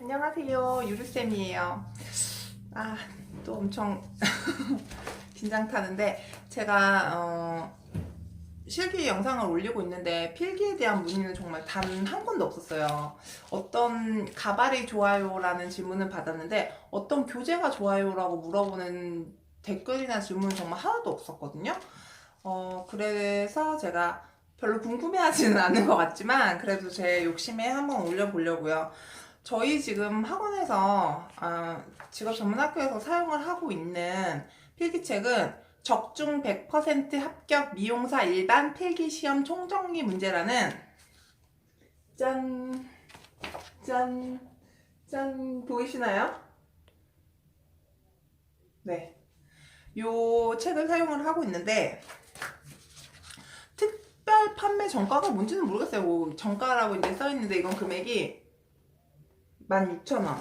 안녕하세요. 유루쌤이에요. 또 엄청 긴장 타는데 제가 실기 영상을 올리고 있는데 필기에 대한 문의는 정말 단 한 건도 없었어요. 어떤 가발이 좋아요라는 질문을 받았는데 어떤 교재가 좋아요라고 물어보는 댓글이나 질문은 정말 하나도 없었거든요. 그래서 제가 별로 궁금해하지는 않는 것 같지만 그래도 제 욕심에 한번 올려보려고요. 저희 지금 학원에서 직업전문학교에서 사용을 하고 있는 필기책은 적중 100% 합격 미용사 일반 필기시험 총정리 문제라는 짠, 짠, 짠 보이시나요? 네. 요 책을 사용을 하고 있는데 특별 판매 정가가 뭔지는 모르겠어요. 뭐 정가라고 이제 써있는데 이건 금액이 16,000원.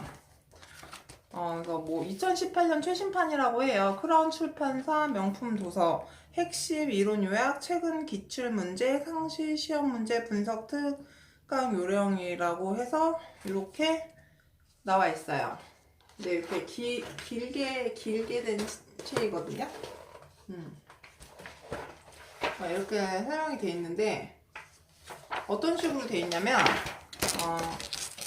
그래서 뭐 2018년 최신판이라고 해요. 크라운 출판사 명품 도서 핵심 이론 요약 최근 기출 문제 상시 시험 문제 분석 특강 요령이라고 해서 이렇게 나와 있어요. 근데 이렇게 길게 된 책이거든요. 이렇게 사용이 돼 있는데 어떤 식으로 돼 있냐면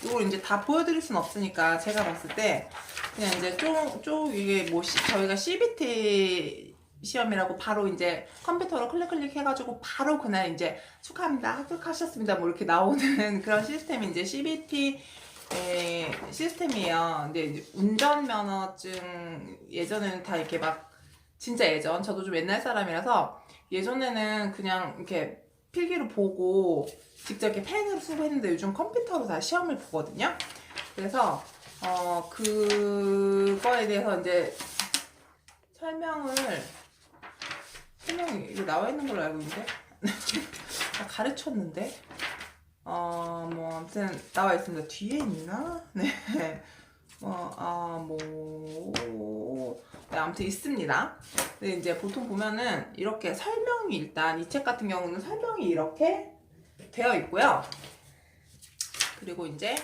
이걸 이제 다 보여드릴 순 없으니까 제가 봤을 때 그냥 이제 쭉 이게 뭐 저희가 CBT 시험이라고 바로 이제 컴퓨터로 클릭 해가지고 바로 그날 이제 축하합니다 합격하셨습니다 뭐 이렇게 나오는 그런 시스템이 이제 CBT 시스템이에요. 근데 이제 운전면허증 예전에는 다 이렇게 막 진짜 예전 저도 좀 옛날 사람이라서 예전에는 그냥 이렇게 필기를 보고 직접 이렇게 펜으로 쓰고 했는데 요즘 컴퓨터로 다 시험을 보거든요. 그래서 그거에 대해서 이제 설명이 이게 나와 있는 걸로 알고 있는데 가르쳤는데 뭐 아무튼 나와 있습니다. 뒤에 있나? 네. 네, 아무튼 있습니다. 근데 이제 보통 보면은 이렇게 설명이 일단 이 책 같은 경우는 설명이 이렇게 되어 있고요. 그리고 이제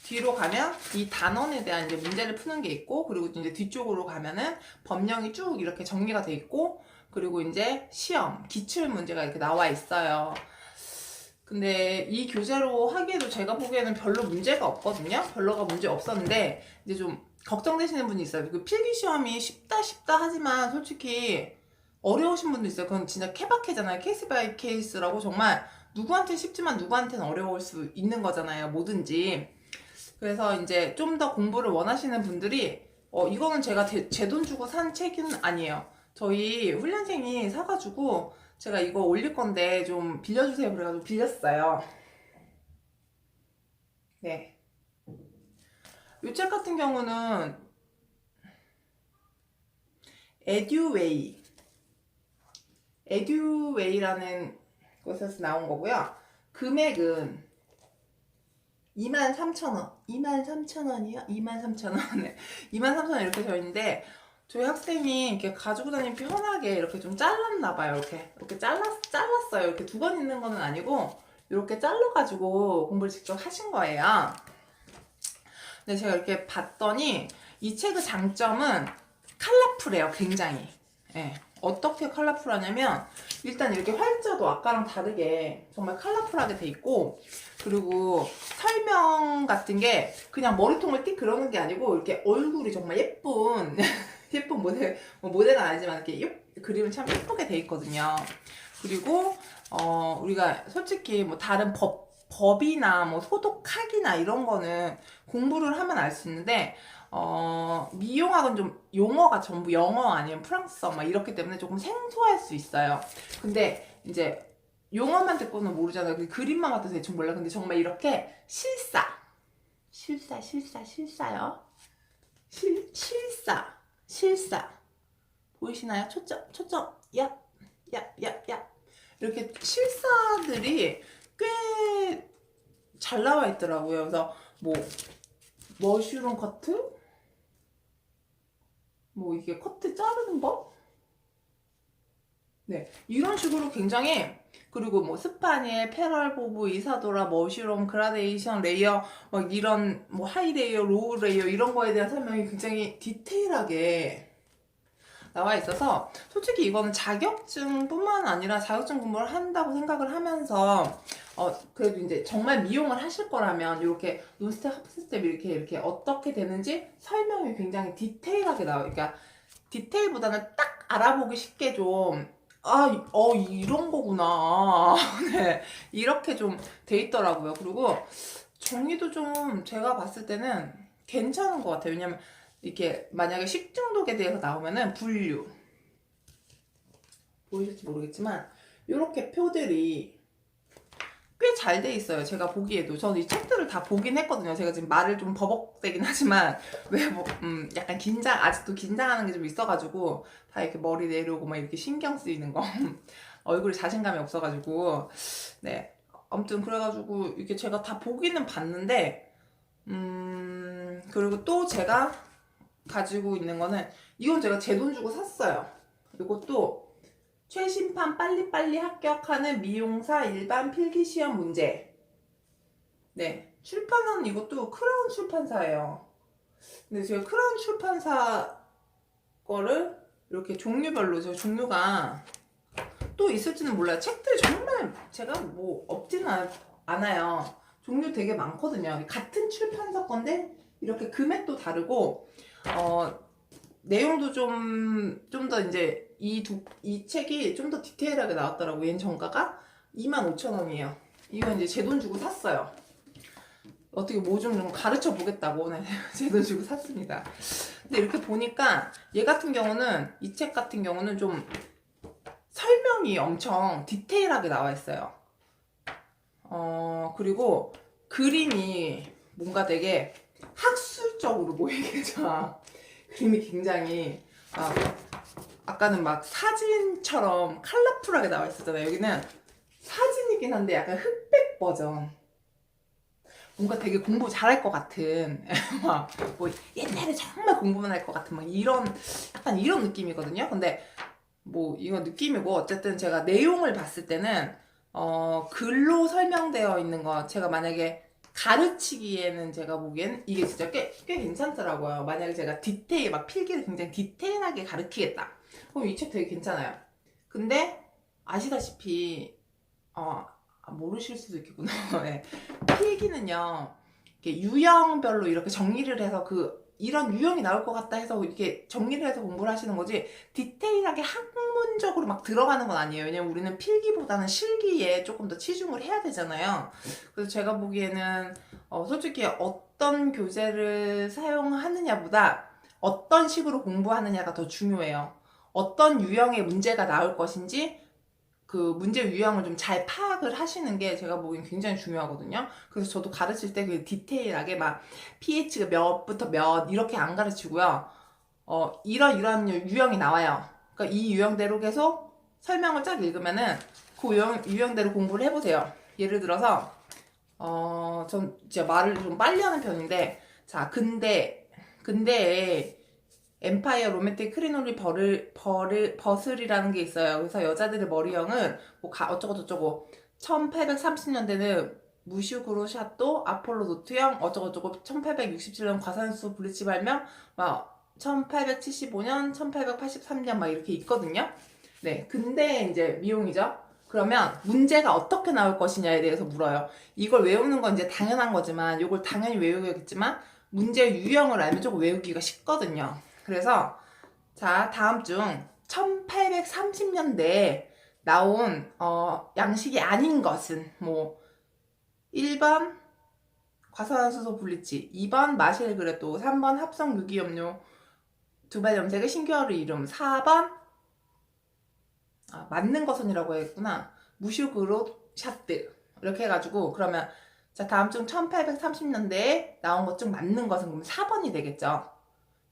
뒤로 가면 이 단원에 대한 이제 문제를 푸는 게 있고, 그리고 이제 뒤쪽으로 가면은 법령이 쭉 이렇게 정리가 돼 있고, 그리고 이제 시험, 기출 문제가 이렇게 나와 있어요. 근데 이 교재로 하기에도 제가 보기에는 별로 문제가 없거든요. 별로가 문제 없었는데 이제 좀 걱정되시는 분이 있어요. 그 필기 시험이 쉽다 하지만 솔직히 어려우신 분도 있어요. 그건 진짜 케바케잖아요. 케이스 바이 케이스라고 정말 누구한테 쉽지만 누구한테는 어려울 수 있는 거잖아요. 뭐든지. 그래서 이제 좀 더 공부를 원하시는 분들이 이거는 제가 제 돈 주고 산 책은 아니에요. 저희 훈련생이 사가지고 제가 이거 올릴 건데 좀 빌려주세요 그래가지고 빌렸어요. 네. 이 책 같은 경우는 에듀웨이라는 곳에서 나온 거고요. 금액은 23,000원. 23,000원이요? 23,000원. 네. 23,000원 이렇게 되어 있는데 저희 학생이 이렇게 가지고 다니기 편하게 이렇게 좀 잘랐나 봐요. 이렇게 잘랐어요. 이렇게 두 번 있는 거는 아니고 이렇게 잘라가지고 공부를 직접 하신 거예요. 근데 제가 이렇게 봤더니 이 책의 장점은 컬러풀해요. 굉장히. 예. 어떻게 컬러풀하냐면 일단 이렇게 활자도 아까랑 다르게 정말 컬러풀하게 돼 있고, 그리고 설명 같은 게 그냥 머리통을 띡 그러는 게 아니고 이렇게 얼굴이 정말 예쁜 예쁜 모델, 뭐 모델은 아니지만 이렇게 그림은 참 예쁘게 돼 있거든요. 그리고 우리가 솔직히 뭐 다른 법이나 뭐 소독학이나 이런 거는 공부를 하면 알 수 있는데 미용학은 좀 용어가 전부 영어 아니면 프랑스어 막 이렇기 때문에 조금 생소할 수 있어요. 근데 이제 용어만 듣고는 모르잖아요. 그 그림만 봐도 대충 몰라. 근데 정말 이렇게 실사요. 실사 보이시나요? 초점 얍 이렇게 실사들이 꽤 잘 나와 있더라고요. 그래서 뭐 머쉬룸 커트, 이게 커트 자르는 법, 네 이런 식으로 굉장히 그리고 뭐 스파니엘, 페럴보브, 이사도라, 머쉬롬, 그라데이션, 레이어, 막 이런 뭐 하이 레이어, 로우 레이어 이런 거에 대한 설명이 굉장히 디테일하게 나와 있어서 솔직히 이거는 자격증뿐만 아니라 자격증 공부를 한다고 생각을 하면서 그래도 이제 정말 미용을 하실 거라면 이렇게 논스텝, 합스텝 이렇게 어떻게 되는지 설명이 굉장히 디테일하게 나와요. 그러니까 디테일보다는 딱 알아보기 쉽게 좀 이런 거구나. 네, 이렇게 좀 돼 있더라고요. 그리고 정의도 좀 제가 봤을 때는 괜찮은 것 같아요. 왜냐면 이렇게 만약에 식중독에 대해서 나오면은 분류 보이실지 모르겠지만 이렇게 표들이 꽤 잘 돼 있어요. 제가 보기에도 저는 이 책들을 다 보긴 했거든요. 제가 지금 말을 좀 버벅대긴 하지만 왜 뭐 약간 아직도 긴장하는 게 좀 있어가지고 다 이렇게 머리 내려오고 막 이렇게 신경 쓰이는 거 얼굴에 자신감이 없어가지고 네 아무튼 그래가지고 이렇게 제가 다 보기는 봤는데 그리고 또 제가 가지고 있는 거는 이건 제가 제 돈 주고 샀어요. 이것도 최신판 빨리빨리 합격하는 미용사 일반 필기시험 문제. 네, 출판은 이것도 크라운 출판사예요. 근데 제가 크라운 출판사 거를 이렇게 종류별로 종류가 또 있을지는 몰라요. 책들이 정말 제가 뭐 없지는 않아요. 종류 되게 많거든요. 같은 출판사 건데 이렇게 금액도 다르고 내용도 좀 더 이제 이 책이 좀 더 디테일하게 나왔더라고요. 얘는 정가가 25,000원이에요. 이건 이제 제 돈 주고 샀어요. 어떻게 뭐 좀 가르쳐 보겠다고 오늘 제 돈 주고 샀습니다. 근데 이렇게 보니까 얘 같은 경우는 이 책 같은 경우는 좀 설명이 엄청 디테일하게 나와 있어요. 그리고 그림이 뭔가 되게 학술적으로 보이겠죠. 그림이 굉장히 아까는 막 사진처럼 컬러풀하게 나와 있었잖아요. 여기는 사진이긴 한데 약간 흑백 버전. 뭔가 되게 공부 잘할 것 같은 막 뭐 옛날에 정말 공부만 할 것 같은 막 이런 약간 이런 느낌이거든요. 근데 뭐 이건 느낌이고 어쨌든 제가 내용을 봤을 때는 글로 설명되어 있는 거 제가 만약에 가르치기에는 제가 보기엔 이게 진짜 꽤 괜찮더라고요. 만약에 제가 막 필기를 굉장히 디테일하게 가르치겠다. 그럼 이 책 되게 괜찮아요. 근데 아시다시피 모르실 수도 있겠구나. 네. 필기는요, 이렇게 유형별로 이렇게 정리를 해서 이런 유형이 나올 것 같다 해서 이렇게 정리를 해서 공부를 하시는 거지 디테일하게 학문적으로 막 들어가는 건 아니에요. 왜냐면 우리는 필기보다는 실기에 조금 더 치중을 해야 되잖아요. 그래서 제가 보기에는 솔직히 어떤 교재를 사용하느냐보다 어떤 식으로 공부하느냐가 더 중요해요. 어떤 유형의 문제가 나올 것인지 그 문제 유형을 좀 잘 파악을 하시는 게 제가 보기엔 굉장히 중요하거든요. 그래서 저도 가르칠 때 그 디테일하게 막 pH가 몇부터 몇 이렇게 안 가르치고요. 이런 유형이 나와요. 그러니까 이 유형대로 계속 설명을 쫙 읽으면은 그 유형대로 공부를 해보세요. 예를 들어서 전 진짜 말을 좀 빨리 하는 편인데 자 근데에 엠파이어 로맨틱 크리놀리 버슬이라는 게 있어요. 그래서 여자들의 머리형은 뭐 어쩌고저쩌고 1830년대는 무슈그로 샤또 아폴로 노트형 어쩌고저쩌고 1867년 과산수 블리치 발명 막 1875년 1883년 막 이렇게 있거든요. 네, 근데 이제 미용이죠. 그러면 문제가 어떻게 나올 것이냐에 대해서 물어요. 이걸 외우는 건 이제 당연한 거지만 이걸 당연히 외우겠지만 문제 유형을 알면 조금 외우기가 쉽거든요. 그래서 자 다음 중 1830년대에 나온 양식이 아닌 것은 뭐 1번 과산화수소 블리치, 2번 마실 그레또, 3번 합성 유기염료 두발 염색의 신규어를 이름, 4번 맞는 것은이라고 했구나. 무슈그로 샤트 이렇게 해가지고 그러면 자 다음 중 1830년대에 나온 것 중 맞는 것은 그럼 4번이 되겠죠.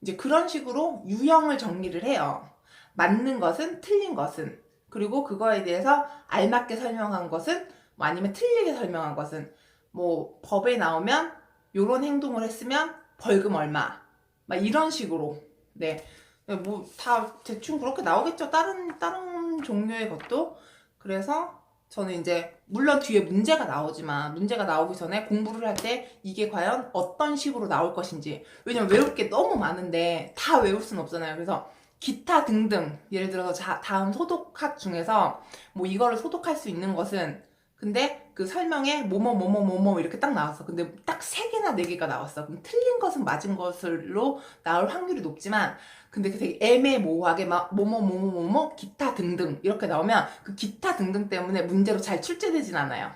이제 그런 식으로 유형을 정리를 해요. 맞는 것은, 틀린 것은, 그리고 그거에 대해서 알맞게 설명한 것은, 뭐 아니면 틀리게 설명한 것은, 뭐 법에 나오면 요런 행동을 했으면 벌금 얼마, 막 이런 식으로. 네, 뭐 다 대충 그렇게 나오겠죠. 다른 종류의 것도. 그래서 저는 이제 물론 뒤에 문제가 나오지만 문제가 나오기 전에 공부를 할 때 이게 과연 어떤 식으로 나올 것인지, 왜냐면 외울 게 너무 많은데 다 외울 수는 없잖아요. 그래서 기타 등등, 예를 들어서 다음 소독학 중에서 뭐 이거를 소독할 수 있는 것은, 근데 그 설명에 뭐뭐 이렇게 딱 나왔어. 근데 딱 3개나 4개가 나왔어. 그럼 틀린 것은 맞은 것으로 나올 확률이 높지만, 근데 그 되게 애매모호하게 막 뭐뭐 기타 등등 이렇게 나오면 그 기타 등등 때문에 문제로 잘 출제되진 않아요.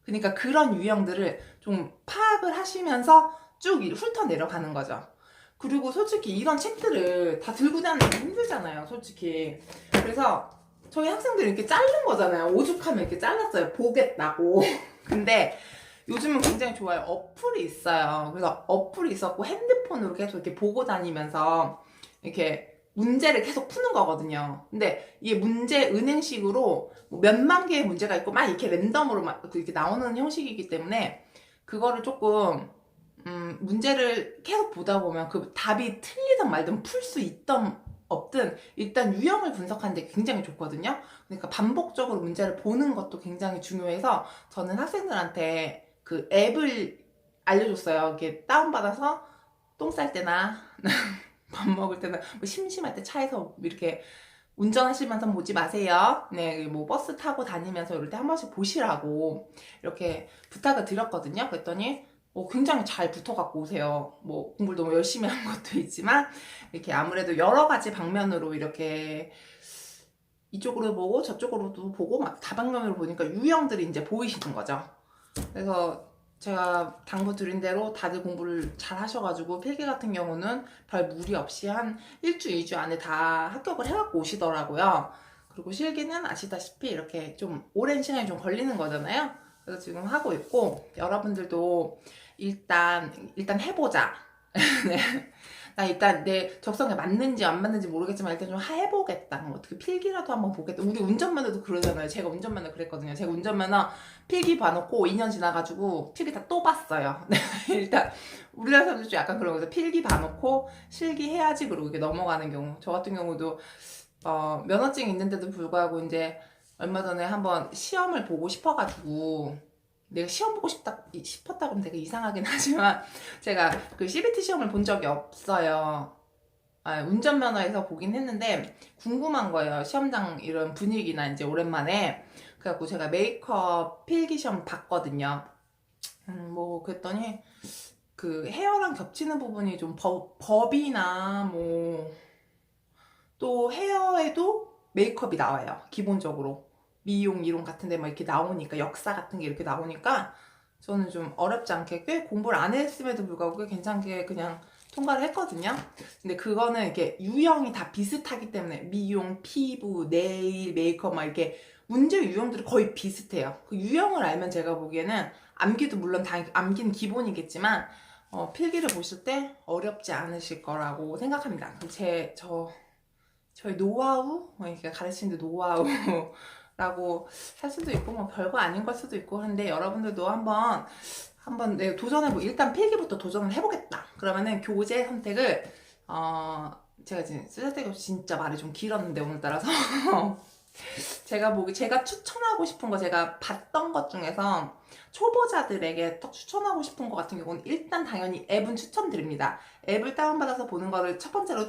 그러니까 그런 유형들을 좀 파악을 하시면서 쭉 훑어 내려가는 거죠. 그리고 솔직히 이런 책들을 다 들고 다니기 힘들잖아요, 솔직히. 그래서 저희 학생들이 이렇게 자른 거잖아요. 오죽하면 이렇게 잘랐어요, 보겠다고. 근데 요즘은 굉장히 좋아요. 어플이 있어요. 그래서 어플이 있었고 핸드폰으로 계속 이렇게 보고 다니면서 이렇게 문제를 계속 푸는 거거든요. 근데 이게 문제 은행식으로 뭐 몇만 개의 문제가 있고 막 이렇게 랜덤으로 막 이렇게 나오는 형식이기 때문에 그거를 조금 문제를 계속 보다 보면 그 답이 틀리든 말든 풀 수 있던 없든 일단 유형을 분석하는 데 굉장히 좋거든요. 그러니까 반복적으로 문제를 보는 것도 굉장히 중요해서 저는 학생들한테 그 앱을 알려줬어요. 이렇게 다운받아서 똥 쌀 때나 밥 먹을 때나 뭐 심심할 때 차에서 이렇게 운전하시면서 보지 마세요. 네, 뭐 버스 타고 다니면서 이럴 때 한 번씩 보시라고 이렇게 부탁을 드렸거든요. 그랬더니 굉장히 잘 붙어갖고 오세요. 뭐 공부를 너무 열심히 한 것도 있지만 이렇게 아무래도 여러 가지 방면으로 이렇게 이쪽으로 보고 저쪽으로도 보고 막 다방면으로 보니까 유형들이 이제 보이시는 거죠. 그래서 제가 당부 드린 대로 다들 공부를 잘 하셔가지고 필기 같은 경우는 별 무리 없이 한 1주, 2주 안에 다 합격을 해갖고 오시더라고요. 그리고 실기는 아시다시피 이렇게 좀 오랜 시간이 좀 걸리는 거잖아요. 그래서 지금 하고 있고 여러분들도 일단 해보자. 네. 나 일단 내 적성에 맞는지 안 맞는지 모르겠지만 일단 좀 해보겠다. 뭐 어떻게 필기라도 한번 보겠다. 우리 운전면허도 그러잖아요. 제가 운전면허 그랬거든요. 제가 운전면허 필기 봐놓고 2년 지나가지고 필기 다 또 봤어요. 네, 일단 우리나라 사람들 좀 약간 그런 거죠. 필기 봐놓고 실기해야지 그러고 이렇게 넘어가는 경우. 저 같은 경우도 면허증 있는데도 불구하고 이제 얼마 전에 한번 시험을 보고 싶어가지고, 내가 시험 보고 싶었다 그러면 되게 이상하긴 하지만 제가 그 CBT 시험을 본 적이 없어요. 운전면허에서 보긴 했는데 궁금한 거예요. 시험장 이런 분위기나 이제 오랜만에. 그래갖고 제가 메이크업 필기 시험 봤거든요. 뭐 그랬더니 그 헤어랑 겹치는 부분이 좀 법이나 뭐 또 헤어에도 메이크업이 나와요. 기본적으로 미용 이론 같은데 막 이렇게 나오니까, 역사 같은 게 이렇게 나오니까 저는 좀 어렵지 않게 꽤 공부를 안 했음에도 불구하고 꽤 괜찮게 그냥 통과를 했거든요. 근데 그거는 이렇게 유형이 다 비슷하기 때문에 미용, 피부, 네일, 메이크업 막 이렇게 문제 유형들이 거의 비슷해요. 그 유형을 알면 제가 보기에는 암기도 물론 다 암기는 기본이겠지만 필기를 보실 때 어렵지 않으실 거라고 생각합니다. 그럼 저희 노하우? 그러니까 가르치는데 노하우라고 할 수도 있고, 뭐 별거 아닌 걸 수도 있고, 한데 여러분들도 한번 내가 일단 필기부터 도전을 해보겠다. 그러면은 교재 선택을, 제가 지금 쓰잘데기 진짜 말이 좀 길었는데, 오늘따라서. 제가 추천하고 싶은 거, 제가 봤던 것 중에서 초보자들에게 딱 추천하고 싶은 거 같은 경우는 일단 당연히 앱은 추천드립니다. 앱을 다운받아서 보는 거를 첫 번째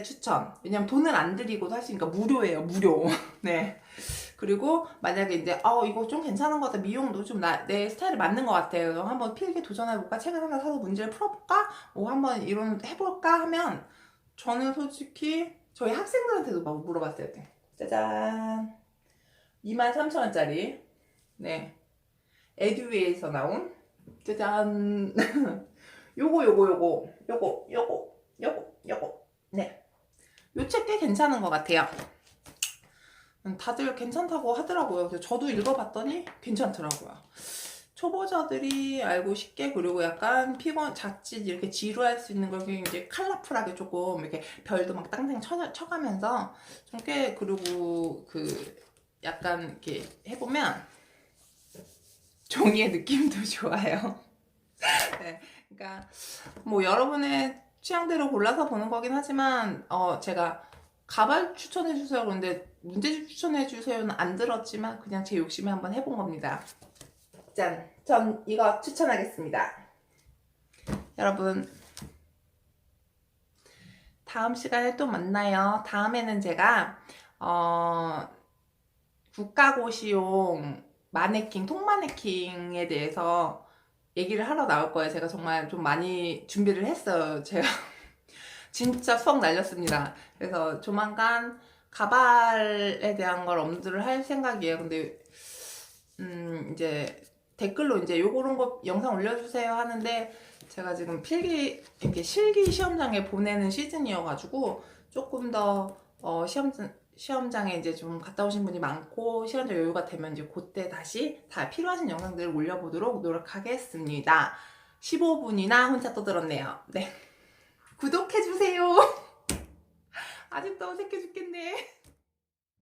추천. 왜냐면 돈을 안 들이고도 할 수 있으니까 무료예요, 무료. 네. 그리고 만약에 이제 이거 좀 괜찮은 것 같아, 미용도 좀 내 스타일에 맞는 것 같아요, 한번 필기 도전해볼까, 책을 하나 사서 문제를 풀어볼까, 뭐 한번 이런 해볼까 하면, 저는 솔직히 저희 학생들한테도 막 물어봤어요. 짜잔, 23,000원짜리 네, 에듀에서 나온 짜잔 요거 네, 요 책 꽤 괜찮은 것 같아요. 다들 괜찮다고 하더라고요. 그래서 저도 읽어봤더니 괜찮더라고요. 초보자들이 알고 쉽게, 그리고 약간 자칫 이렇게 지루할 수 있는 걸 이제 컬러풀하게 조금 이렇게 별도 막 땅땅 쳐가면서 좀 꽤, 그리고 약간 이렇게 해보면 종이의 느낌도 좋아요. 네, 그러니까 뭐 여러분의 취향대로 골라서 보는 거긴 하지만 제가 가발 추천해 주세요 그런데 문제집 추천해주세요는 안 들었지만 그냥 제 욕심에 한번 해본 겁니다. 짠! 전 이거 추천하겠습니다. 여러분, 다음 시간에 또 만나요. 다음에는 제가 국가고시용 마네킹, 통마네킹에 대해서 얘기를 하러 나올 거예요. 제가 정말 좀 많이 준비를 했어요. 제가 진짜 수업 날렸습니다. 그래서 조만간 가발에 대한 걸 엄두를 할 생각이에요. 근데 이제 댓글로 이제 요런 거 영상 올려주세요 하는데 제가 지금 이렇게 실기 시험장에 보내는 시즌이어가지고 조금 더 시험장에 이제 좀 갔다 오신 분이 많고 시간적 여유가 되면 이제 그때 다시 다 필요하신 영상들을 올려보도록 노력하겠습니다. 15분이나 혼자 떠들었네요. 네. 구독해주세요. 아직도 어색해 죽겠네.